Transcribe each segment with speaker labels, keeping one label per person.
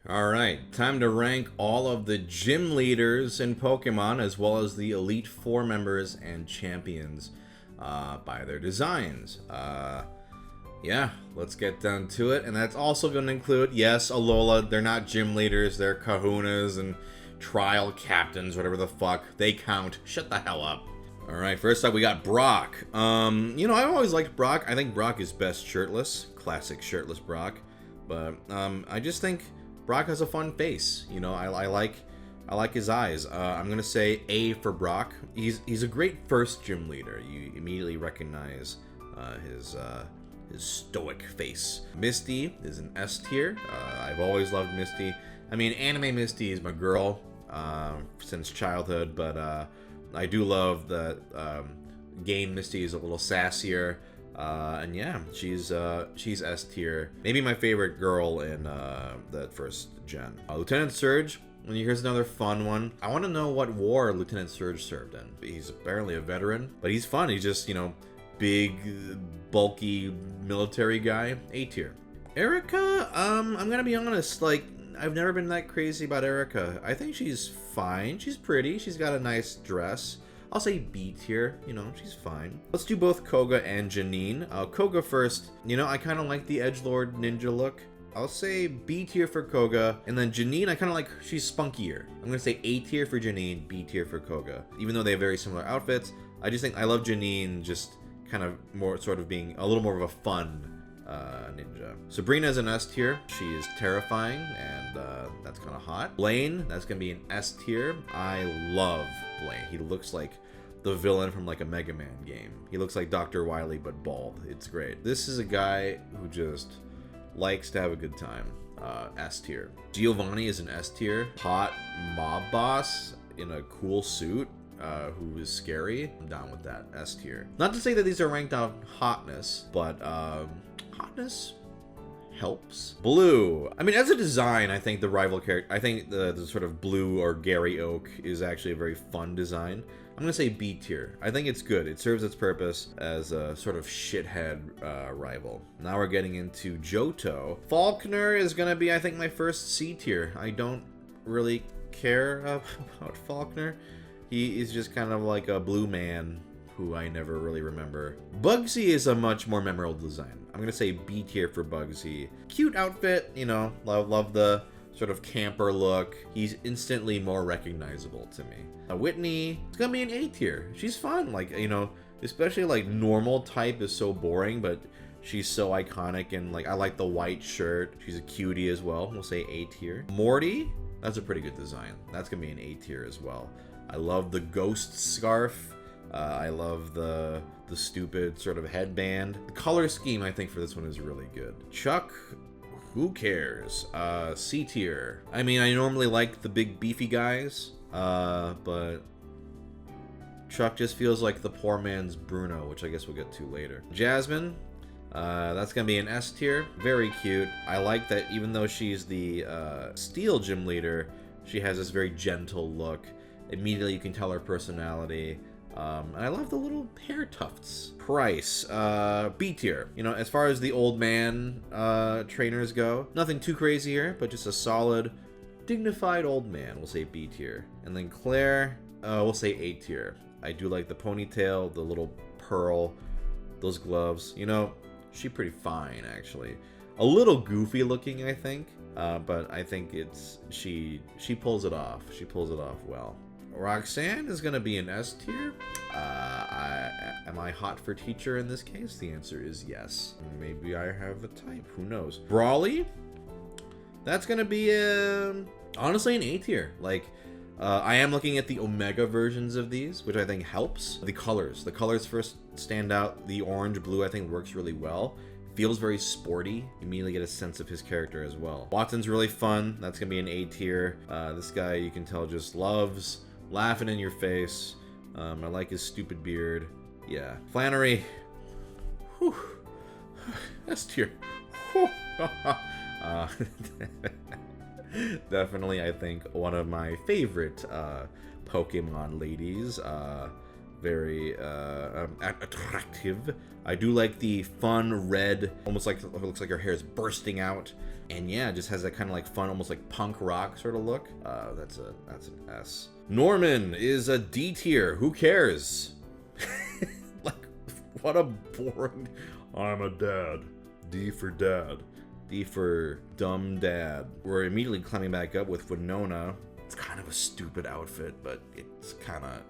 Speaker 1: Alright, time to rank all of the gym leaders in Pokemon, as well as the Elite Four members and champions by their designs. Yeah, let's get down to it. And that's also going to include, yes, Alola. They're not gym leaders, they're kahunas and trial captains, whatever the fuck. They count. Shut the hell up. Alright, first up we got Brock. I've always liked Brock. I think Brock is best shirtless. Classic shirtless Brock. But I just think Brock has a fun face. I like his eyes. I'm gonna say A for Brock. He's a great first gym leader. You immediately recognize his stoic face. Misty is an S tier. I've always loved Misty. I mean, anime Misty is my girl since childhood, but I do love that game Misty is a little sassier. And yeah, she's S tier. Maybe my favorite girl in that first gen. Lieutenant Serge. Here's another fun one. I want to know what war Lieutenant Serge served in. He's apparently a veteran, but he's fun. He's just, big, bulky military guy. A tier. Erica, I'm gonna be honest, I've never been that crazy about Erica. I think she's fine. She's pretty. She's got a nice dress. I'll say B tier, she's fine. Let's do both Koga and Janine. Koga first. I kind of like the edgelord ninja look. I'll say B tier for Koga, and then Janine, I kind of like, she's spunkier. I'm gonna say A tier for Janine, B tier for Koga. Even though they have very similar outfits, I just think I love Janine just kind of more sort of being a little more of a fun ninja. Sabrina's an S tier. She is terrifying, and that's kind of hot. Blaine, that's gonna be an S tier. I love Blaine. He looks like the villain from like a Mega Man game. He looks like Dr. Wily but bald. It's great. This is a guy who just likes to have a good time. S tier. Giovanni is an S tier. Hot mob boss in a cool suit. Who is scary. I'm down with that. S tier. Not to say that these are ranked on hotness, but hotness helps. Blue. I mean, as a design, I think the rival character, I think the sort of Blue or Gary Oak is actually a very fun design. I'm gonna say B tier. I think it's good. It serves its purpose as a sort of shithead rival. Now we're getting into Johto. Faulkner is gonna be, I think, my first C tier. I don't really care about Faulkner. He is just kind of like a blue man who I never really remember. Bugsy is a much more memorable design. I'm gonna say B tier for Bugsy. Cute outfit, love the sort of camper look. He's instantly more recognizable to me. Whitney, it's gonna be an A tier. She's fun, especially like normal type is so boring, but she's so iconic, and I like the white shirt. She's a cutie as well. We'll say A tier. Morty, that's a pretty good design. That's gonna be an A tier as well. I love the ghost scarf. I love the stupid sort of headband. The color scheme, I think, for this one is really good. Chuck, who cares? C tier. I mean, I normally like the big beefy guys, but Chuck just feels like the poor man's Bruno, which I guess we'll get to later. Jasmine, that's gonna be an S tier. Very cute. I like that even though she's the Steel gym leader, she has this very gentle look. Immediately you can tell her personality. And I love the little hair tufts. Price, B tier. As far as the old man trainers go, nothing too crazy here, but just a solid, dignified old man. We'll say B tier. And then Claire, we'll say A tier. I do like the ponytail, the little pearl, those gloves. She's pretty fine, actually. A little goofy looking, I think, but I think she pulls it off. She pulls it off well. Roxanne is gonna be an S tier. Am I hot for teacher in this case? The answer is yes. Maybe I have a type. Who knows? Brawly. That's gonna be honestly an A tier. I am looking at the Omega versions of these, which I think helps. The colors first stand out. The orange blue I think works really well. Feels very sporty. You immediately get a sense of his character as well. Watson's really fun. That's gonna be an A tier. This guy you can tell just loves laughing in your face. I like his stupid beard. Yeah. Flannery. Whew. S tier. Definitely, I think, one of my favorite Pokemon ladies. Very attractive. I do like the fun red, almost like it looks like her hair is bursting out And yeah, it just has that kind of like fun, almost like punk rock sort of look. That's an S. Norman is a D tier. Who cares? Like, what a boring... I'm a dad. D for dad. D for dumb dad. We're immediately climbing back up with Winona. It's kind of a stupid outfit, but it's kind of...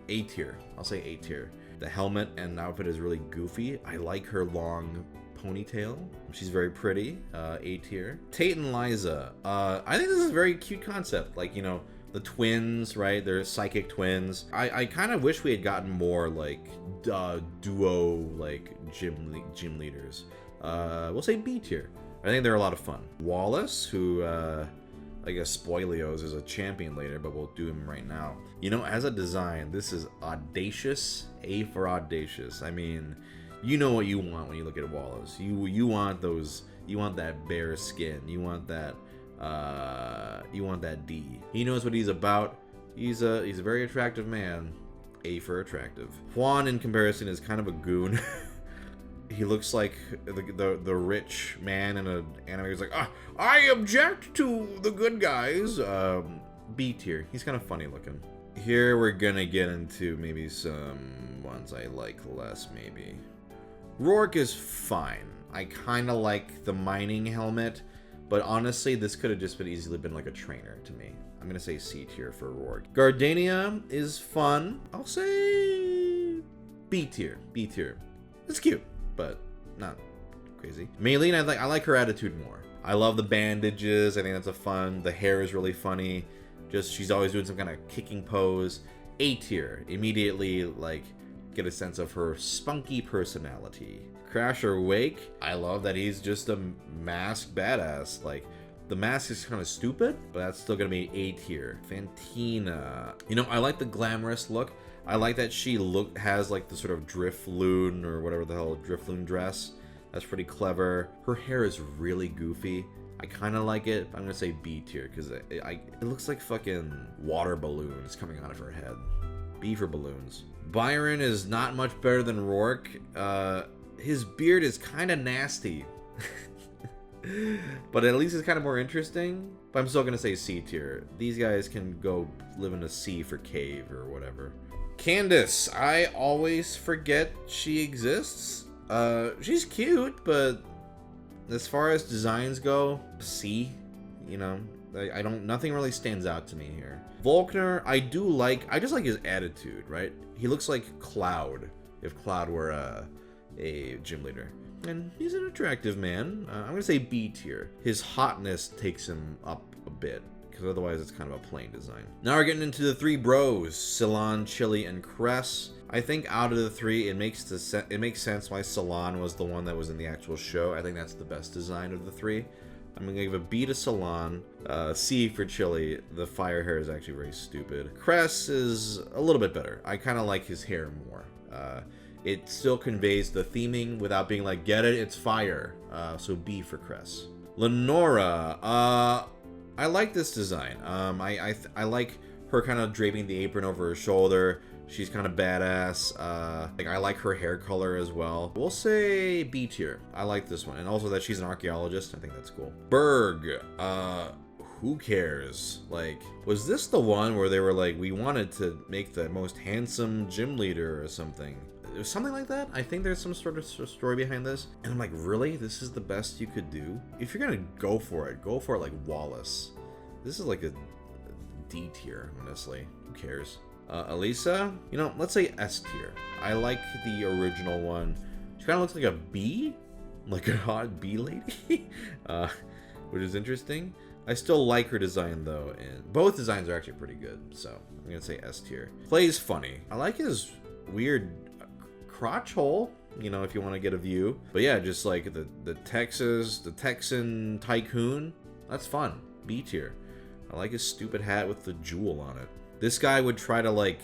Speaker 1: A tier. I'll say A tier. The helmet and outfit is really goofy. I like her long ponytail. She's very pretty. A tier. Tate and Liza. I think this is a very cute concept. Like, you know, the twins, right? They're psychic twins. I kind of wish we had gotten more like duo like gym leaders. We'll say B tier. I think they're a lot of fun. Wallace, who I guess Spoilios is a champion later, but we'll do him right now. You know, as a design, this is audacious. A for audacious. I mean, you know what you want when you look at Wallace. You want those. You want that bare skin. You want that. You want that D. He knows what he's about. He's a very attractive man. A for attractive. Juan, in comparison, is kind of a goon. He looks like the rich man in an anime. He's like, I object to the good guys. B tier. He's kind of funny looking. Here we're gonna get into maybe some ones I like less, maybe. Rourke is fine. I kind of like the mining helmet, but honestly, this could have just easily been like a trainer to me. I'm gonna say C tier for Rourke. Gardenia is fun. I'll say B tier. B tier. It's cute, but not crazy. Melina, I like her attitude more. I love the bandages. I think that's a fun. The hair is really funny. Just she's always doing some kind of kicking pose. A tier. Immediately like get a sense of her spunky personality. Crasher Wake. I love that he's just a masked badass. Like the mask is kind of stupid, but that's still gonna be A tier. Fantina. You know, I like the glamorous look. I like that she has like the sort of Drifloon or whatever the hell Drifloon dress. That's pretty clever. Her hair is really goofy. I kind of like it. I'm gonna say B tier because it looks like fucking water balloons coming out of her head. B for balloons. Byron is not much better than Rourke. His beard is kind of nasty. But at least it's kind of more interesting. But I'm still gonna say C tier. These guys can go live in a C for cave or whatever. Candice, I always forget she exists. She's cute, but as far as designs go, C. You know, nothing really stands out to me here. Volkner, I just like his attitude, right? He looks like Cloud, if Cloud were a gym leader. And he's an attractive man. I'm gonna say B tier. His hotness takes him up a bit, because otherwise it's kind of a plain design. Now we're getting into the three bros, Salon, Chili, and Cress. I think out of the three, it makes sense why Salon was the one that was in the actual show. I think that's the best design of the three. I'm gonna give a B to Salon, C for Chili. The fire hair is actually very stupid. Cress is a little bit better. I kind of like his hair more. It still conveys the theming without being like, get it, it's fire. So B for Cress. Lenora, I like this design. I like her kind of draping the apron over her shoulder. She's kind of badass. I like her hair color as well. We'll say B tier. I like this one. And also that she's an archaeologist. I think that's cool. Berg. Who cares? Like, was this the one where they were like, we wanted to make the most handsome gym leader or something? It was something like that. I think there's some sort of story behind this. And I'm like, really? This is the best you could do? If you're gonna go for it like Wallace. This is like a D tier, honestly. Who cares? Elisa, you know, let's say S tier. I like the original one. She kind of looks like a bee, like a hot bee lady, which is interesting. I still like her design though, and both designs are actually pretty good, so I'm gonna say S tier. Clay's funny. I like his weird crotch hole, you know, if you want to get a view. But yeah, just like the Texan tycoon, that's fun. B tier. I like his stupid hat with the jewel on it. This guy would try to like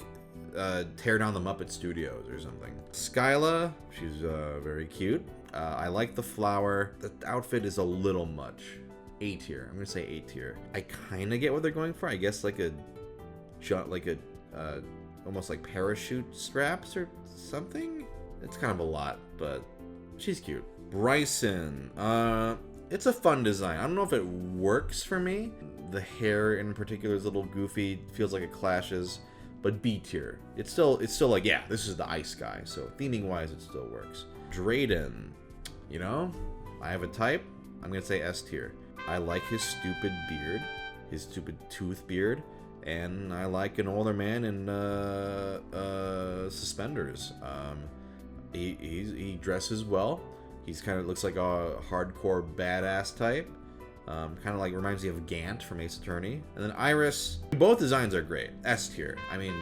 Speaker 1: tear down the Muppet Studios or something. Skyla, she's very cute. I like the flower. The outfit is a little much. A tier. I'm gonna say A tier. I kind of get what they're going for. I guess like a almost like parachute straps or something. It's kind of a lot, but she's cute. Bryson. It's a fun design. I don't know if it works for me. The hair in particular is a little goofy. Feels like it clashes. But B tier. It's still like, yeah, this is the ice guy. So theming wise, it still works. Drayden. You know, I have a type. I'm going to say S tier. I like his stupid beard. His stupid tooth beard. And I like an older man in suspenders. He dresses well. He's kind of looks like a hardcore badass type. Kind of like reminds me of Gant from Ace Attorney. And then Iris. Both designs are great. S tier. I mean,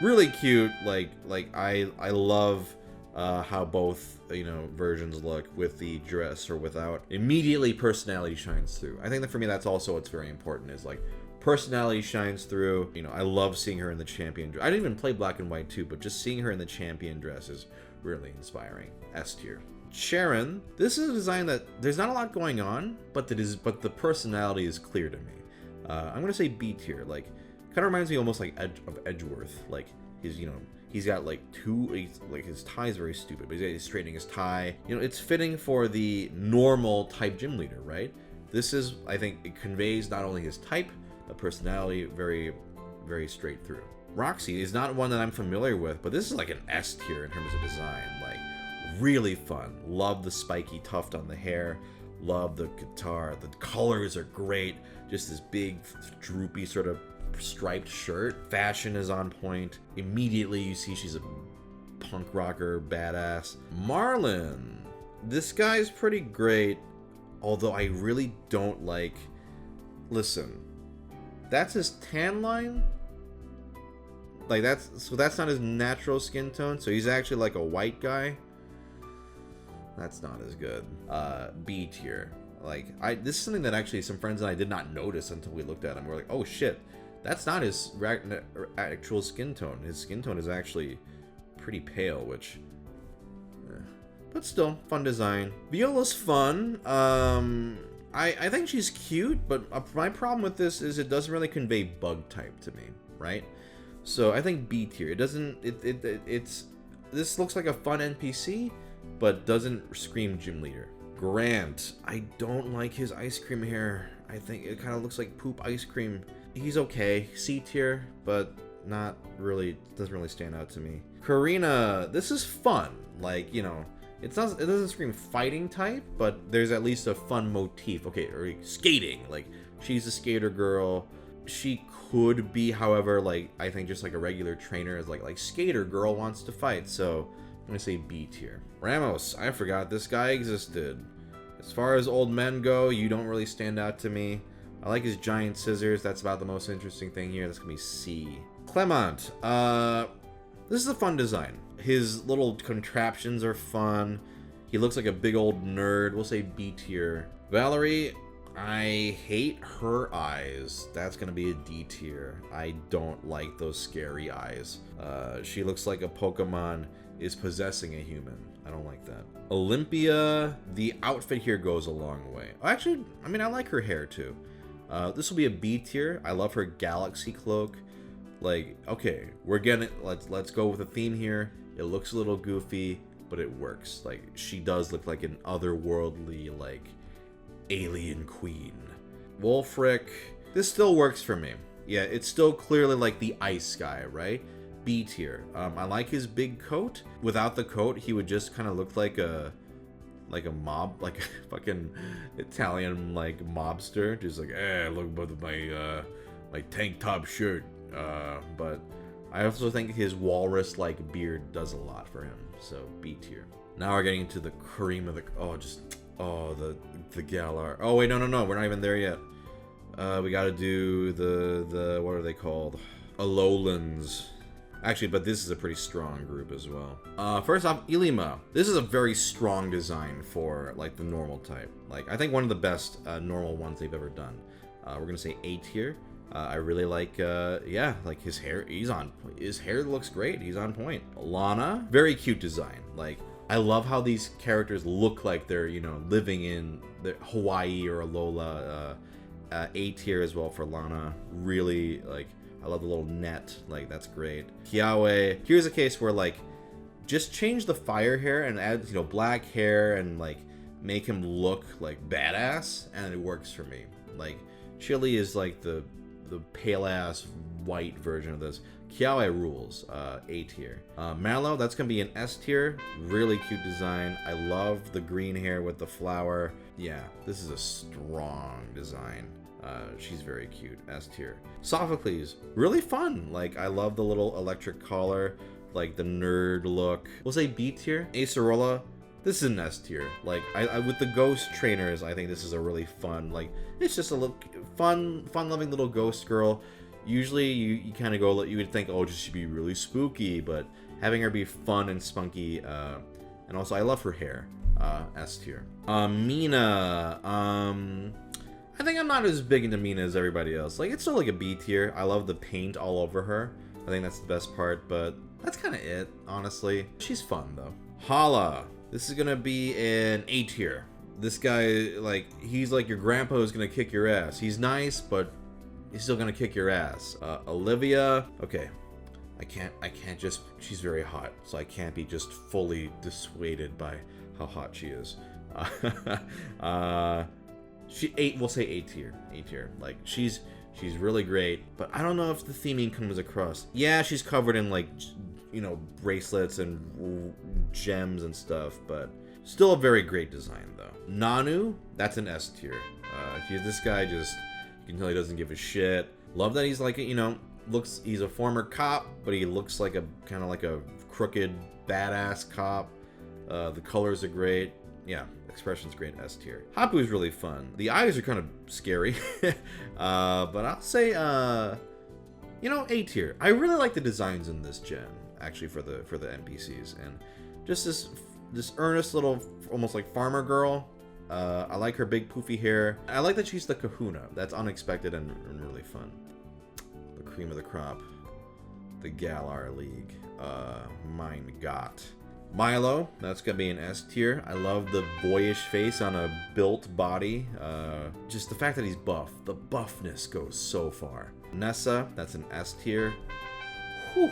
Speaker 1: really cute. Like I love how both versions look with the dress or without. Immediately personality shines through. I think that for me that's also what's very important is like personality shines through. I love seeing her in the champion dress. I didn't even play Black and White 2, but just seeing her in the champion dress is really inspiring. S tier. Sharon, this is a design that there's not a lot going on, but the personality is clear to me. I'm gonna say B tier. Like, kind of reminds me almost like of Edgeworth. Like he's got like his tie is very stupid, but he's straightening his tie. It's fitting for the normal type gym leader, right? This is, I think, it conveys not only his type, but personality very, very straight through. Roxy is not one that I'm familiar with, but this is like an S tier in terms of design. Like, really fun. Love the spiky tuft on the hair. Love the guitar. The colors are great. Just this big, droopy sort of striped shirt. Fashion is on point. Immediately you see she's a punk rocker, badass. Marlon. This guy's pretty great, although I really don't like... Listen, that's his tan line? Like, that's not his natural skin tone, so he's actually like a white guy. That's not as good. B tier. Like, this is something that actually some friends and I did not notice until we looked at him. We're like, oh shit, that's not his actual skin tone. His skin tone is actually pretty pale, which... but still, fun design. Viola's fun. I think she's cute, but my problem with this is it doesn't really convey bug type to me, right? So I think B tier. It doesn't... It's... This looks like a fun NPC, but doesn't scream gym leader. Grant. I don't like his ice cream hair. I think it kind of looks like poop ice cream. He's okay. C tier, but not really, doesn't really stand out to me. Karina. This is fun. Like, it doesn't scream fighting type, but there's at least a fun motif. Okay, or skating. Like, she's a skater girl. She could be, however, like, I think just like a regular trainer is like skater girl wants to fight, so I'm gonna say B tier. Ramos, I forgot this guy existed. As far as old men go, you don't really stand out to me. I like his giant scissors. That's about the most interesting thing here. That's gonna be C. Clement. This is a fun design. His little contraptions are fun. He looks like a big old nerd. We'll say B tier. Valerie, I hate her eyes. That's gonna be a D tier. I don't like those scary eyes. She looks like a Pokemon is possessing a human. I don't like that. Olympia, the outfit here goes a long way. Actually, I mean, I like her hair too. This will be a B tier. I love her galaxy cloak. Like, okay, we're getting, let's go with a theme here. It looks a little goofy, but it works. Like, she does look like an otherworldly, like, alien queen. Wolfric, this still works for me. Yeah, it's still clearly like the ice guy, right? B tier. I like his big coat. Without the coat, he would just kind of look like a mob, like a fucking Italian like mobster, just like, look at my tank top shirt. But I also think his walrus like beard does a lot for him. So B tier. Now we're getting into the cream of the the Galar. Oh wait, no, we're not even there yet. We gotta do the what are they called? Alolans. Actually, but this is a pretty strong group as well. First off, Ilima. This is a very strong design for like the normal type. Like, I think one of the best normal ones they've ever done. We're gonna say A tier. I really like, yeah, like his hair. His hair looks great. He's on point. Lana, very cute design. Like, I love how these characters look like they're, living in Hawaii or Alola. A tier as well for Lana. Really, like, I love the little net. Like, that's great. Kiawe. Here's a case where, like, just change the fire hair and add, black hair and, like, make him look like badass, and it works for me. Like, Chili is like the pale ass white version of this. Kiawe rules, A tier. Mallow, that's gonna be an S tier. Really cute design. I love the green hair with the flower. Yeah, this is a strong design. She's very cute, S tier. Sophocles, really fun. Like, I love the little electric collar, like the nerd look. We'll say B tier. Acerola, this is an S tier. Like, I with the ghost trainers, I think this is a really fun, like, it's just a little fun-loving little ghost girl. Usually you kind of go, you would think, oh, she should be really spooky, but having her be fun and spunky, and also I love her hair, S tier. Mina, I think I'm not as big into Mina as everybody else. Like, it's still like a B tier. I love the paint all over her. I think that's the best part, but that's kind of it, honestly. She's fun, though. Hala. This is going to be an A tier. This guy, like, he's like your grandpa who's going to kick your ass. He's nice, but he's still going to kick your ass. Olivia. Okay. I can't just, she's very hot, so I can't be just fully dissuaded by how hot she is. We'll say A tier. A tier. Like, she's really great, but I don't know if the theming comes across. Yeah, she's covered in, like, you know, bracelets and gems and stuff, but still a very great design, though. Nanu, that's an S tier. This guy just, you can tell he doesn't give a shit. Love that he's like, you know, he's a former cop, but he looks like a kind of like a crooked badass cop. The colors are great. Yeah, expression's great, S tier. Hapu is really fun. The eyes are kind of scary, but I'll say, you know, A tier. I really like the designs in this gen, actually, for the NPCs, and just this earnest little, almost like farmer girl. I like her big poofy hair. I like that she's the Kahuna. That's unexpected and really fun. The cream of the crop. The Galar League. Mein Gott. Milo, that's gonna be an S tier. I love the boyish face on a built body. Just the fact that he's buff. The buffness goes so far. Nessa, that's an S tier. Whew.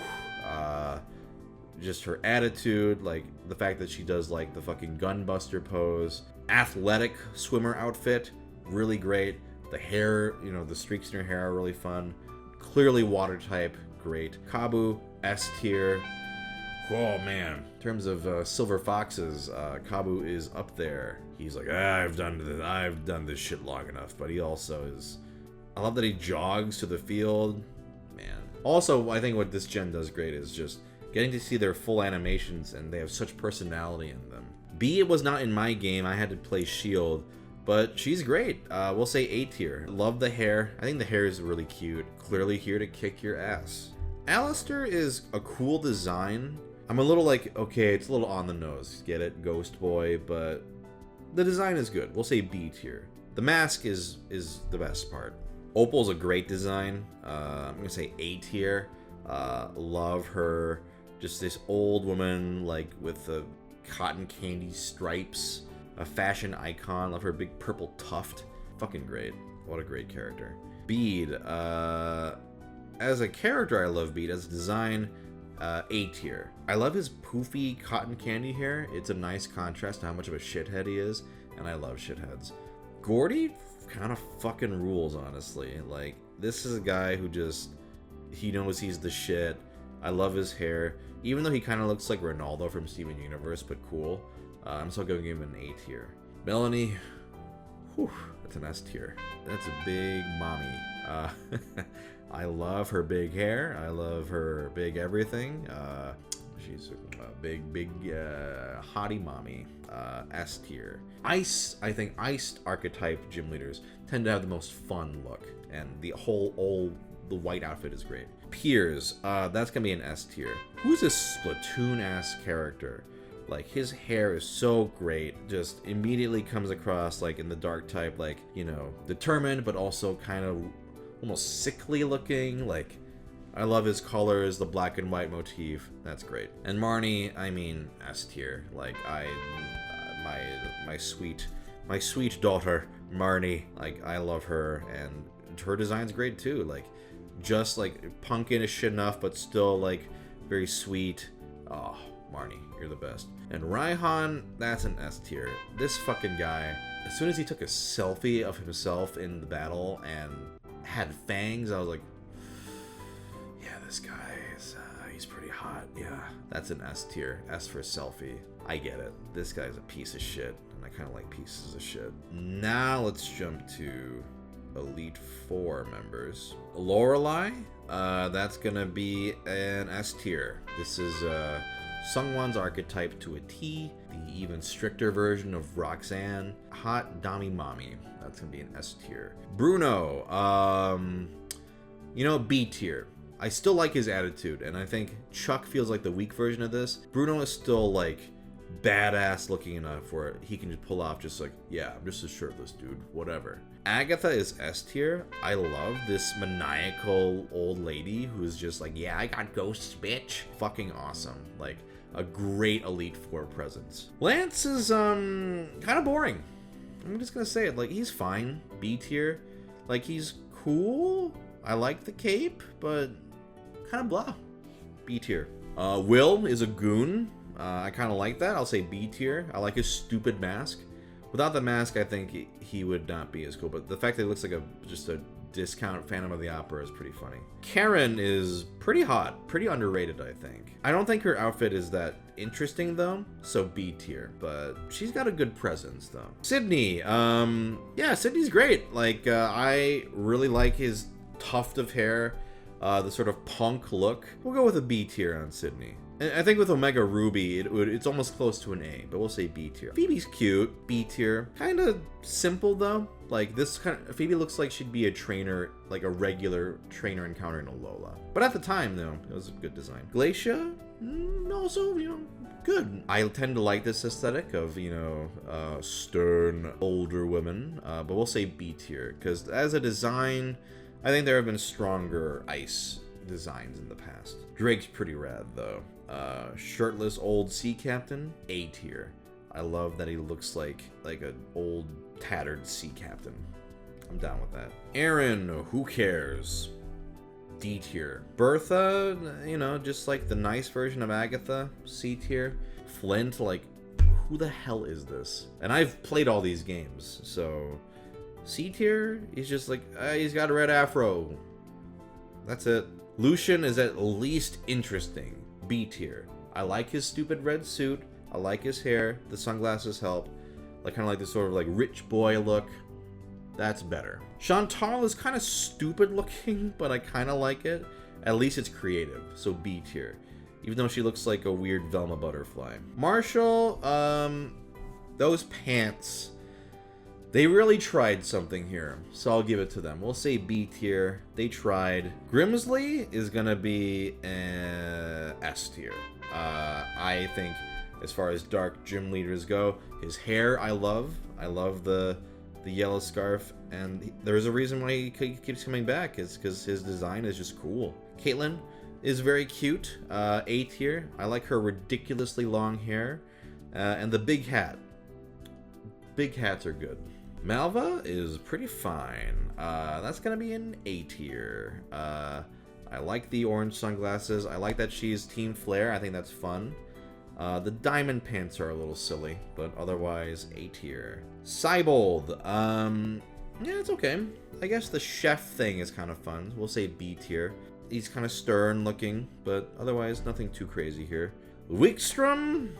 Speaker 1: Just her attitude, like the fact that she does like the fucking gunbuster pose. Athletic swimmer outfit, really great. The hair, you know, the streaks in her hair are really fun. Clearly water type, great. Kabu, S tier. Oh man, in terms of silver foxes, Kabu is up there. He's like, I've done this shit long enough, but he also is. I love that he jogs to the field, man. Also, I think what this gen does great is just getting to see their full animations, and they have such personality in them. B, it was not in my game. I had to play Shield, but she's great. We'll say A tier. Love the hair. I think the hair is really cute. Clearly here to kick your ass. Alistair is a cool design. I'm a little like, okay, it's a little on the nose. Get it? Ghost boy, but the design is good. We'll say B tier. The mask is the best part. Opal's a great design. I'm gonna say A tier. Love her. Just this old woman, like, with the cotton candy stripes. A fashion icon. Love her big purple tuft. Fucking great. What a great character. Bede. As a character, I love Bede. As a design, A tier. I love his poofy cotton candy hair. It's a nice contrast to how much of a shithead he is, and I love shitheads. Gordy kind of fucking rules, honestly. Like, this is a guy who just, he knows he's the shit. I love his hair. Even though he kind of looks like Ronaldo from Steven Universe, but cool. I'm still giving him an A tier. Melanie, whew, that's an S tier. That's a big mommy. I love her big hair. I love her big everything. She's a big hottie mommy. S tier. Ice, I think iced archetype gym leaders tend to have the most fun look, and the the white outfit is great. Piers, that's gonna be an S tier. Who's this Splatoon-ass character? Like, his hair is so great, just immediately comes across, like, in the dark type, like, you know, determined, but also kind of almost sickly looking. Like, I love his colors, the black and white motif. That's great. And Marnie, I mean, S tier. Like, my sweet daughter, Marnie, like, I love her, and her design's great too. Like, just like punkish enough, but still like very sweet. Oh Marnie, you're the best. And Raihan, that's an S tier. This fucking guy, as soon as he took a selfie of himself in the battle and had fangs, I was like, yeah, this guy is, he's pretty hot. Yeah, that's an S tier. S for selfie. I get it. This guy's a piece of shit, and I kind of like pieces of shit. Now let's jump to Elite Four members. Lorelei, that's gonna be an S tier. This is Sungwon's archetype to a T, the even stricter version of Roxanne. Hot Dami Mommy, that's gonna be an S tier. Bruno, you know, B tier. I still like his attitude, and I think Chuck feels like the weak version of this. Bruno is still like badass looking enough where he can just pull off just like, yeah, I'm just a shirtless dude, whatever. Agatha is S tier. I love this maniacal old lady who's just like, yeah, I got ghosts, bitch. Fucking awesome. Like, a great Elite Four presence. Lance is, kind of boring. I'm just gonna say it. Like, he's fine. B tier. Like, he's cool. I like the cape, but kind of blah. B tier. Will is a goon. I kind of like that. I'll say B tier. I like his stupid mask. Without the mask, I think he would not be as cool. But the fact that he looks like just a discount Phantom of the Opera is pretty funny. Karen is pretty hot. Pretty underrated, I think. I don't think her outfit is that interesting, though. So B tier. But she's got a good presence, though. Sydney. Yeah, Sydney's great. Like, I really like his tuft of hair. The sort of punk look. We'll go with a B tier on Sydney. And I think with Omega Ruby, it's almost close to an A, but we'll say B tier. Phoebe's cute, B tier. Kind of simple though. Like this kind of, Phoebe looks like she'd be a trainer, like a regular trainer encounter in Alola. But at the time though, it was a good design. Glacia, also, you know, good. I tend to like this aesthetic of, you know, stern older women, but we'll say B tier because as a design, I think there have been stronger ice designs in the past. Drake's pretty rad though. Shirtless old sea captain, A tier. I love that he looks like an old tattered sea captain. I'm down with that. Aaron, who cares? D tier. Bertha, you know, just like the nice version of Agatha, C tier. Flint, like, who the hell is this? And I've played all these games, so C tier, he's just like, he's got a red afro. That's it. Lucian is at least interesting. B tier. I like his stupid red suit. I like his hair. The sunglasses help. Like kind of like this sort of like rich boy look. That's better. Chantal is kind of stupid looking, but I kind of like it. At least it's creative. So B tier. Even though she looks like a weird Velma butterfly. Marshall, those pants. They really tried something here, so I'll give it to them. We'll say B tier. They tried. Grimsley is gonna be S tier. I think as far as dark gym leaders go, his hair I love. I love the yellow scarf, and there's a reason why he keeps coming back. It's because his design is just cool. Caitlyn is very cute. A tier. I like her ridiculously long hair, and the big hat. Big hats are good. Malva is pretty fine. That's gonna be an A tier. I like the orange sunglasses. I like that she's Team Flare. I think that's fun. The diamond pants are a little silly, but otherwise A tier. Cybold. Yeah, it's okay. I guess the chef thing is kind of fun. We'll say B tier. He's kind of stern looking, but otherwise nothing too crazy here. Wickstrom.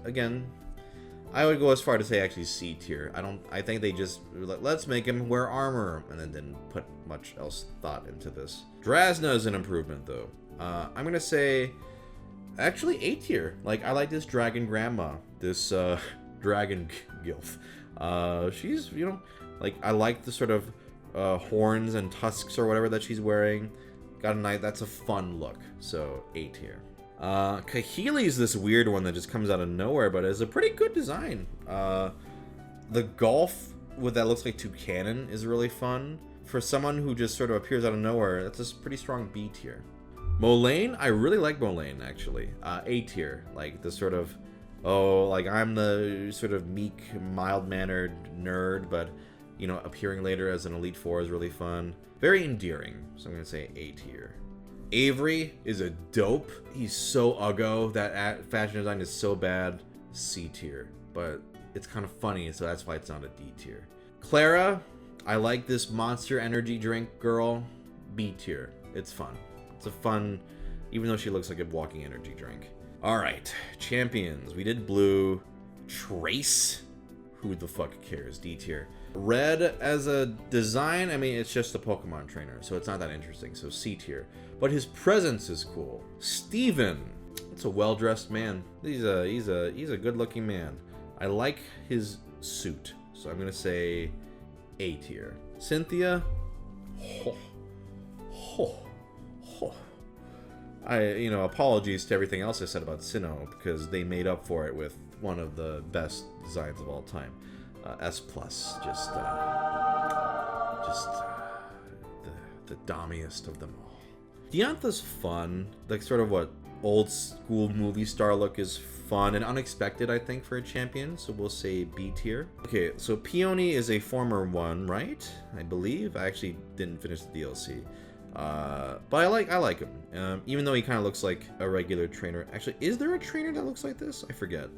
Speaker 1: Again, I would go as far to say actually C tier. I think they just were like, let's make him wear armor, and then didn't put much else thought into this. Drasna is an improvement though. I'm gonna say actually A tier. Like I like this dragon grandma, this dragon gilf. She's, you know, like I like the sort of horns and tusks or whatever that she's wearing. Got a nice, that's a fun look. So A tier. Kahili's this weird one that just comes out of nowhere, but it's a pretty good design. The golf with that looks like two cannon is really fun. For someone who just sort of appears out of nowhere, that's a pretty strong B tier. Molayne, I really like Molayne actually. A tier, like the sort of, oh, like I'm the sort of meek, mild-mannered nerd, but you know, appearing later as an Elite Four is really fun. Very endearing, so I'm gonna say A tier. Avery is a dope. He's so uggo. That fashion design is so bad. C tier. But it's kind of funny, so that's why it's not a D tier. Clara, I like this Monster energy drink girl. B tier. It's fun. It's a fun, even though she looks like a walking energy drink. Alright, champions. We did blue. Trace? Who the fuck cares? D tier. Red as a design, I mean, it's just a Pokemon trainer, so it's not that interesting, so C tier. But his presence is cool. Steven. It's a well-dressed man. He's a good-looking man. I like his suit, so I'm gonna say A tier. Cynthia. Apologies to everything else I said about Sinnoh, because they made up for it with one of the best designs of all time. S+, just the dommiest of them all. Diantha's fun, like sort of what old school movie star look is fun and unexpected, I think, for a champion, so we'll say B tier. Okay, so Peony is a former one, right? I believe. I actually didn't finish the DLC. But I like him, even though he kind of looks like a regular trainer. Actually, is there a trainer that looks like this? I forget.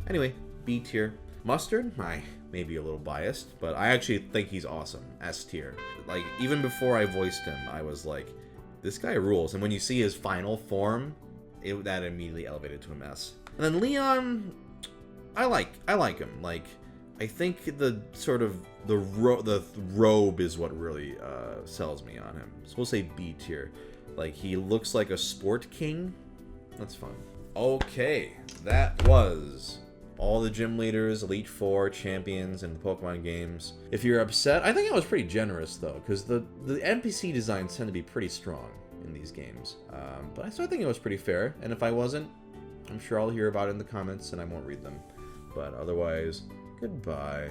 Speaker 1: Anyway, B tier. Mustard, I may be a little biased, but I actually think he's awesome. S tier. Like, even before I voiced him, I was like, this guy rules. And when you see his final form, that immediately elevated to an S. And then Leon, I like him. Like, I think the sort of the robe is what really sells me on him. So we'll say B tier. Like, he looks like a sport king. That's fun. Okay, that was all the gym leaders, Elite Four, champions, and the Pokemon games. If you're upset, I think I was pretty generous though, because the NPC designs tend to be pretty strong in these games. But I still think it was pretty fair, and if I wasn't, I'm sure I'll hear about it in the comments and I won't read them. But otherwise, goodbye.